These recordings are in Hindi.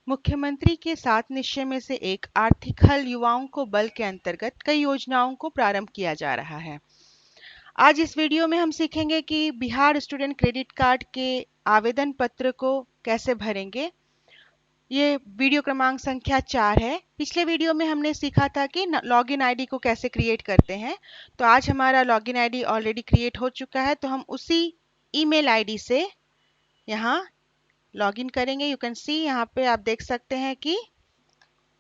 मुख्यमंत्री के 7 निश्चय में से एक आर्थिक हल युवाओं को बल के अंतर्गत कई योजनाओं को प्रारंभ किया जा रहा है। आज इस वीडियो में हम सीखेंगे कि बिहार स्टूडेंट क्रेडिट कार्ड के आवेदन पत्र को कैसे भरेंगे। ये वीडियो क्रमांक संख्या 4 है। पिछले वीडियो में हमने सीखा था कि लॉगिन आईडी को कैसे क्रिएट करते हैं। तो आज हमारा लॉगिन आईडी ऑलरेडी क्रिएट हो चुका है, तो हम उसी ईमेल आईडी से यहाँ लॉगिन करेंगे। यू कैन सी, यहाँ पे आप देख सकते हैं कि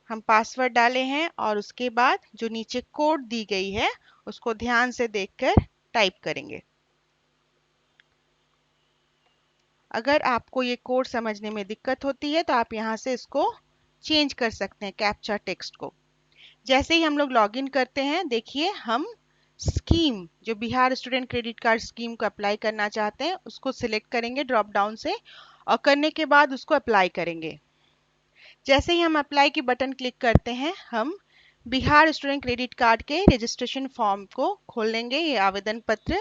हम पासवर्ड डाले हैं और उसके बाद जो नीचे कोड दी गई है उसको ध्यान से देखकर टाइप करेंगे। अगर आपको ये कोड समझने में दिक्कत होती है तो आप यहाँ से इसको चेंज कर सकते हैं, कैप्चा टेक्स्ट को। जैसे ही हम लोग लॉगिन करते हैं, देखिए हम स्कीम, जो Bihar student credit card scheme को अप्लाई करना चाहते हैं उसको सिलेक्ट करेंगे ड्रॉप डाउन से, और करने के बाद उसको अप्लाई करेंगे। जैसे ही हम अप्लाई की बटन क्लिक करते हैं, हम बिहार स्टूडेंट क्रेडिट कार्ड के रजिस्ट्रेशन फॉर्म को खोल लेंगे, ये आवेदन पत्र,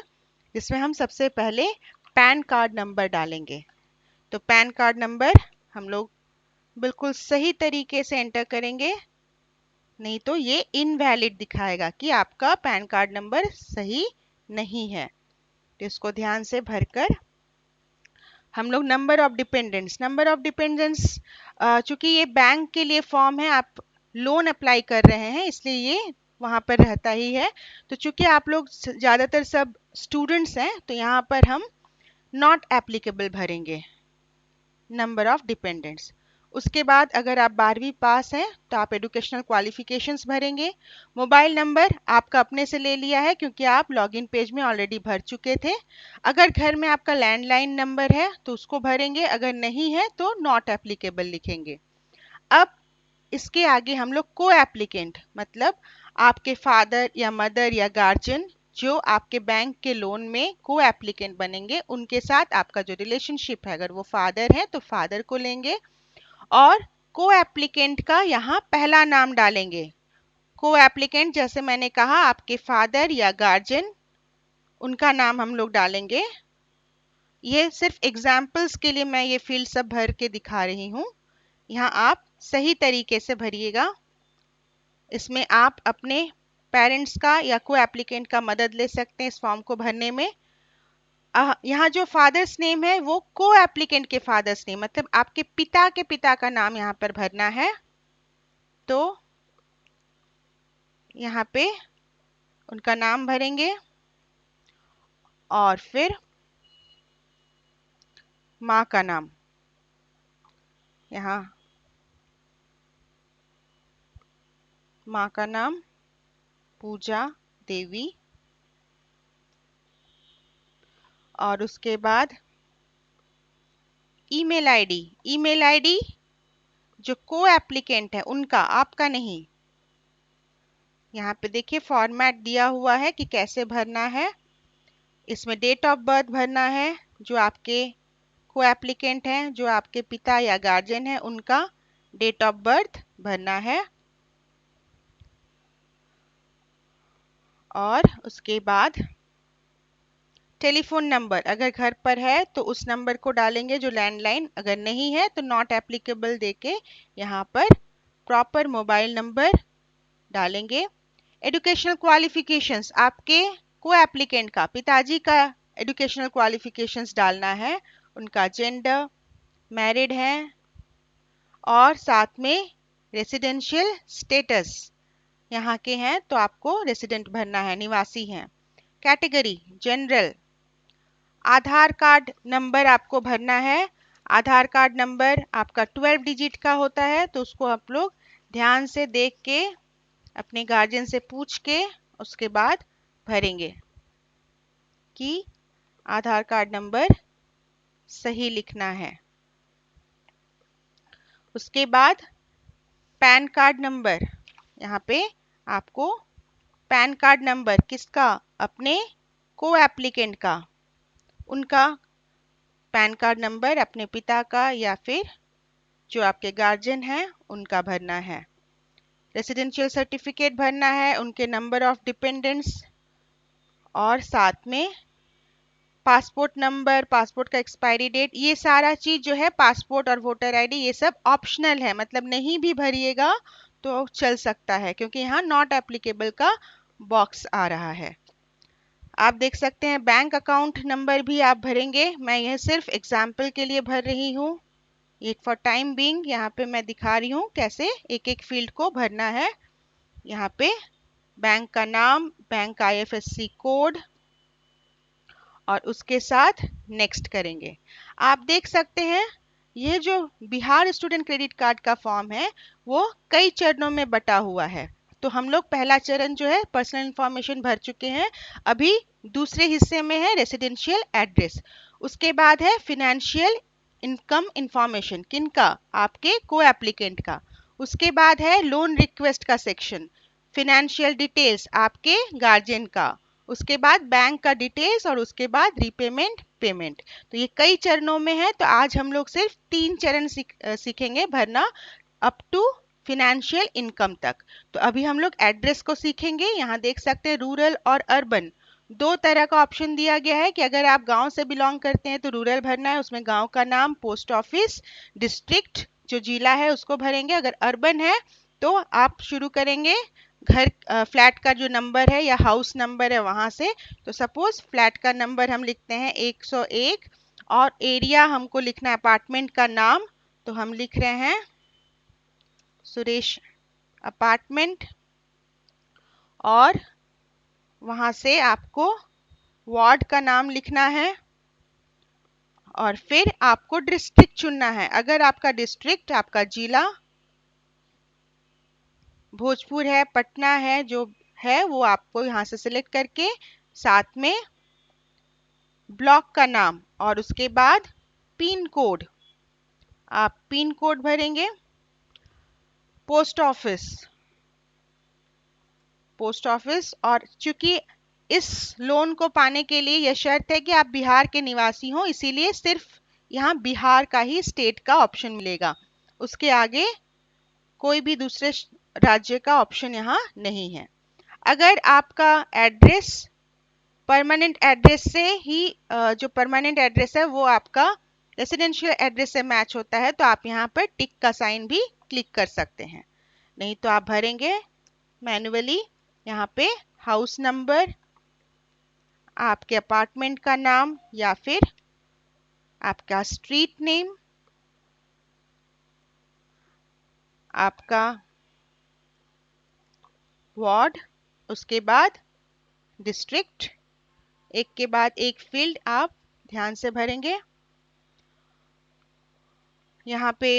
जिसमें हम सबसे पहले पैन कार्ड नंबर डालेंगे। तो पैन कार्ड नंबर हम लोग बिल्कुल सही तरीके से एंटर करेंगे, नहीं तो ये इनवैलिड दिखाएगा कि आपका पैन कार्ड नंबर सही नहीं है। तो इसको ध्यान से भरकर हम लोग नंबर ऑफ डिपेंडेंट्स, चूंकि ये बैंक के लिए फॉर्म है, आप लोन अप्लाई कर रहे हैं इसलिए ये वहाँ पर रहता ही है। तो चूंकि आप लोग ज़्यादातर सब स्टूडेंट्स हैं, तो यहाँ पर हम नॉट एप्लीकेबल भरेंगे, नंबर ऑफ डिपेंडेंट्स। उसके बाद अगर आप 12वीं पास हैं तो आप एजुकेशनल क्वालिफिकेशंस भरेंगे। मोबाइल नंबर आपका अपने से ले लिया है क्योंकि आप लॉगिन पेज में ऑलरेडी भर चुके थे। अगर घर में आपका लैंडलाइन नंबर है तो उसको भरेंगे, अगर नहीं है तो नॉट एप्लीकेबल लिखेंगे। अब इसके आगे हम लोग को एप्लीकेंट, मतलब आपके फादर या मदर या गार्जियन जो आपके बैंक के लोन में को एप्लीकेंट बनेंगे, उनके साथ आपका जो रिलेशनशिप है, अगर वो फादर है तो फादर को लेंगे और को एप्लीकेंट का यहाँ पहला नाम डालेंगे। को एप्लीकेंट जैसे मैंने कहा, आपके फादर या गार्जियन, उनका नाम हम लोग डालेंगे। ये सिर्फ एग्जाम्पल्स के लिए मैं ये फील्ड सब भर के दिखा रही हूँ, यहाँ आप सही तरीके से भरिएगा। इसमें आप अपने पेरेंट्स का या को एप्लीकेंट का मदद ले सकते हैं इस फॉर्म को भरने में। यहाँ जो फादर्स नेम है वो को एप्लीकेंट के फादर्स नेम, मतलब आपके पिता के पिता का नाम यहाँ पर भरना है। तो यहाँ पे उनका नाम भरेंगे और फिर माँ का नाम, यहाँ माँ का नाम पूजा देवी, और उसके बाद ईमेल आईडी जो को एप्लीकेंट है उनका, आपका नहीं। यहाँ पे देखिए फॉर्मेट दिया हुआ है कि कैसे भरना है। इसमें डेट ऑफ बर्थ भरना है, जो आपके को एप्लीकेंट हैं, जो आपके पिता या गार्जियन है, उनका डेट ऑफ बर्थ भरना है। और उसके बाद टेलीफोन नंबर, अगर घर पर है तो उस नंबर को डालेंगे जो लैंडलाइन, अगर नहीं है तो नॉट एप्लीकेबल देके यहाँ पर प्रॉपर मोबाइल नंबर डालेंगे। एजुकेशनल क्वालिफिकेशंस, आपके को एप्लीकेंट का पिताजी का एजुकेशनल क्वालिफिकेशंस डालना है, उनका जेंडर, मैरिड हैं, और साथ में रेसिडेंशियल स्टेटस, यहाँ के हैं तो आपको रेसिडेंट भरना है, निवासी हैं। Category general. Aadhaar card number आपको भरना है। आधार कार्ड नंबर आपका 12 डिजिट का होता है, तो उसको आप लोग ध्यान से देख के अपने गार्जियन से पूछ के उसके बाद भरेंगे कि आधार कार्ड नंबर सही लिखना है। उसके बाद पैन कार्ड नंबर, यहाँ पे आपको पैन कार्ड नंबर किसका, अपने को एप्लीकेंट का, उनका पैन कार्ड नंबर अपने पिता का या फिर जो आपके गार्जियन हैं उनका भरना है। रेसिडेंशियल सर्टिफिकेट भरना है, उनके नंबर ऑफ डिपेंडेंट्स, और साथ में पासपोर्ट नंबर, पासपोर्ट का एक्सपायरी डेट, ये सारा चीज जो है पासपोर्ट और वोटर आईडी ये सब ऑप्शनल है, मतलब नहीं भी भरिएगा तो चल सकता है क्योंकि यहाँ नॉट एप्लीकेबल का बॉक्स आ रहा है। आप देख सकते हैं बैंक अकाउंट नंबर भी आप भरेंगे, मैं यह सिर्फ एग्जाम्पल के लिए भर रही हूँ, ये फॉर टाइम बीइंग यहाँ पे मैं दिखा रही हूँ कैसे एक एक फील्ड को भरना है। यहाँ पे बैंक का नाम, बैंक आईएफएससी कोड और उसके साथ नेक्स्ट करेंगे। आप देख सकते हैं यह जो बिहार स्टूडेंट क्रेडिट कार्ड का फॉर्म है वो कई चरणों में बटा हुआ है। तो हम लोग पहला चरण जो है पर्सनल इंफॉर्मेशन भर चुके हैं, अभी दूसरे हिस्से में है रेसिडेंशियल एड्रेस, उसके बाद है फिनेंशियल इनकम इंफॉर्मेशन, किनका, आपके को एप्लीकेंट का, उसके बाद है लोन रिक्वेस्ट का सेक्शन, फिनेंशियल डिटेल्स आपके गार्जियन का, उसके बाद बैंक का डिटेल्स और उसके बाद रीपेमेंट पेमेंट। तो ये कई चरणों में है, तो आज हम लोग सिर्फ 3 चरण सीखेंगे भरना अप टू फिनेंशियल इनकम तक। तो अभी हम लोग एड्रेस को सीखेंगे। यहाँ देख सकते हैं रूरल और अर्बन दो तरह का ऑप्शन दिया गया है कि अगर आप गांव से बिलोंग करते हैं तो रूरल भरना है, उसमें गांव का नाम, पोस्ट ऑफिस, डिस्ट्रिक्ट जो जिला है उसको भरेंगे। अगर अर्बन है तो आप शुरू करेंगे घर फ्लैट का जो नंबर है या हाउस नंबर है वहां से। तो सपोज फ्लैट का नंबर हम लिखते हैं 101 और एरिया हमको लिखना है अपार्टमेंट का नाम, तो हम लिख रहे हैं सुरेश अपार्टमेंट, और वहां से आपको वार्ड का नाम लिखना है और फिर आपको डिस्ट्रिक्ट चुनना है। अगर आपका डिस्ट्रिक्ट, आपका जिला भोजपुर है, पटना है, जो है वो आपको यहाँ से सिलेक्ट करके साथ में ब्लॉक का नाम और उसके बाद पिन कोड, आप पिन कोड भरेंगे। पोस्ट ऑफिस, पोस्ट ऑफिस, और चूंकि इस लोन को पाने के लिए यह शर्त है कि आप बिहार के निवासी हो, इसीलिए सिर्फ यहाँ बिहार का ही स्टेट का ऑप्शन मिलेगा, उसके आगे कोई भी दूसरे राज्य का ऑप्शन यहाँ नहीं है। अगर आपका एड्रेस परमानेंट एड्रेस से ही जो परमानेंट एड्रेस है वो आपका रेसिडेंशियल एड्रेस से मैच होता है तो आप यहाँ पर टिक का साइन भी क्लिक कर सकते हैं, नहीं तो आप भरेंगे मैन्युअली यहाँ पे हाउस नंबर, आपके अपार्टमेंट का नाम या फिर आपका स्ट्रीट नेम, आपका वार्ड, उसके बाद डिस्ट्रिक्ट, एक के बाद एक फील्ड आप ध्यान से भरेंगे। यहाँ पे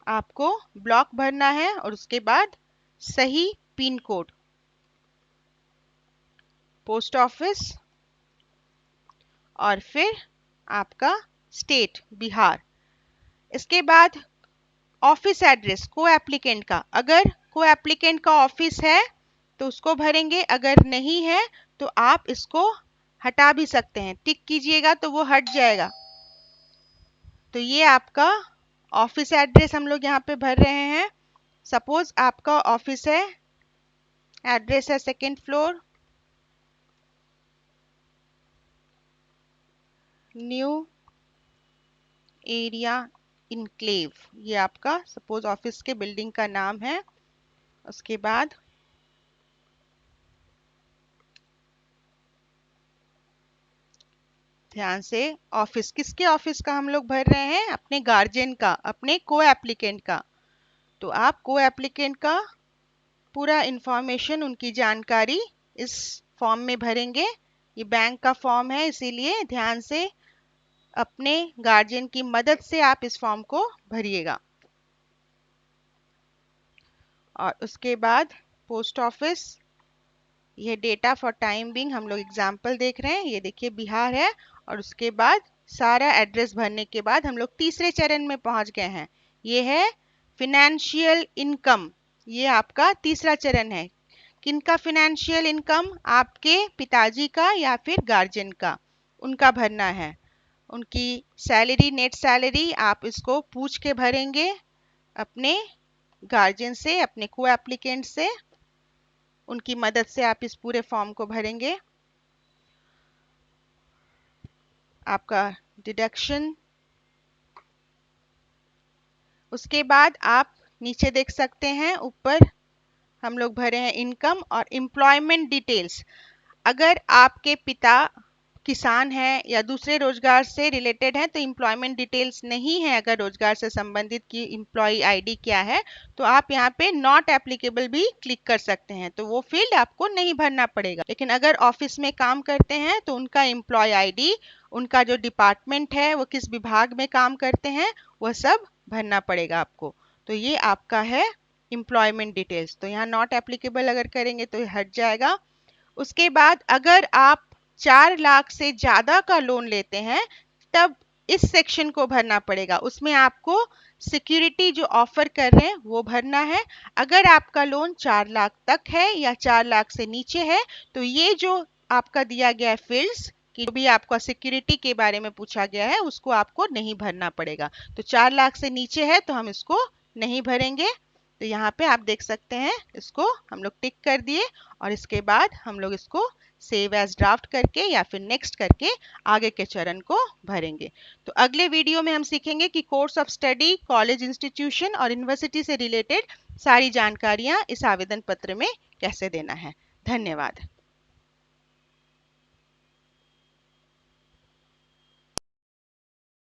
आपको ब्लॉक भरना है और उसके बाद सही पिन कोड, पोस्ट ऑफिस और फिर आपका स्टेट बिहार। इसके बाद ऑफिस एड्रेस को एप्लीकेंट का, अगर को एप्लीकेंट का ऑफिस है तो उसको भरेंगे, अगर नहीं है तो आप इसको हटा भी सकते हैं, टिक कीजिएगा तो वो हट जाएगा। तो ये आपका ऑफिस एड्रेस हम लोग यहाँ पे भर रहे हैं। सपोज आपका ऑफिस है, एड्रेस है 2nd floor, new area enclave, ये आपका सपोज ऑफिस के बिल्डिंग का नाम है। उसके बाद ध्यान से ऑफिस, किसके ऑफिस का हम लोग भर रहे हैं, अपने गार्जियन का, अपने को एप्लीकेंट का। तो आप को एप्लीकेंट का पूरा इंफॉर्मेशन, उनकी जानकारी इस फॉर्म में भरेंगे। ये बैंक का फॉर्म है इसीलिए ध्यान से अपने गार्जियन की मदद से आप इस फॉर्म को भरिएगा। और उसके बाद पोस्ट ऑफिस, ये डेटा फॉर टाइम बिंग हम लोग एग्जाम्पल देख रहे हैं, ये देखिए बिहार है। और उसके बाद सारा एड्रेस भरने के बाद हम लोग तीसरे चरण में पहुंच गए हैं, ये है फिनेंशियल इनकम। ये आपका तीसरा चरण है। किनका फिनेंशियल इनकम, आपके पिताजी का या फिर गार्जियन का, उनका भरना है। उनकी सैलरी, नेट सैलरी आप इसको पूछ के भरेंगे अपने गार्जियन से, अपने को एप्लीकेंट से, उनकी मदद से आप इस पूरे फॉर्म को भरेंगे। आपका डिडक्शन। उसके बाद आप नीचे देख सकते हैं, ऊपर हम लोग भरे हैं इनकम और एम्प्लॉयमेंट डिटेल्स। अगर आपके पिता किसान है या दूसरे रोजगार से रिलेटेड है तो एम्प्लॉयमेंट डिटेल्स नहीं है, अगर रोजगार से संबंधित की एम्प्लॉय आईडी क्या है, तो आप यहाँ पे नॉट एप्लीकेबल भी क्लिक कर सकते हैं, तो वो फील्ड आपको नहीं भरना पड़ेगा। लेकिन अगर ऑफिस में काम करते हैं तो उनका एम्प्लॉय आईडी, उनका जो डिपार्टमेंट है, वो किस विभाग में काम करते हैं, वह सब भरना पड़ेगा आपको। तो ये आपका है एम्प्लॉयमेंट डिटेल्स। तो यहाँ नॉट एप्लीकेबल अगर करेंगे तो ये हट जाएगा। उसके बाद अगर आप 4 लाख से ज्यादा का लोन लेते हैं तब इस सेक्शन को भरना पड़ेगा। उसमें आपको सिक्योरिटी जो ऑफर कर रहे हैं वो भरना है। अगर आपका लोन 4 लाख तक है या 4 लाख से नीचे है तो ये जो आपका दिया गया है फील्ड्स कि जो भी आपका सिक्योरिटी के बारे में पूछा गया है उसको आपको नहीं भरना पड़ेगा। तो 4 लाख से नीचे है तो हम इसको नहीं भरेंगे। तो यहाँ पे आप देख सकते हैं, इसको हम लोग टिक कर दिए और इसके बाद हम लोग इसको सेव एज ड्राफ्ट करके या फिर नेक्स्ट करके आगे के चरण को भरेंगे। तो अगले वीडियो में हम सीखेंगे कि course of study, college, institution और यूनिवर्सिटी से रिलेटेड सारी जानकारियां इस आवेदन पत्र में कैसे देना है। धन्यवाद।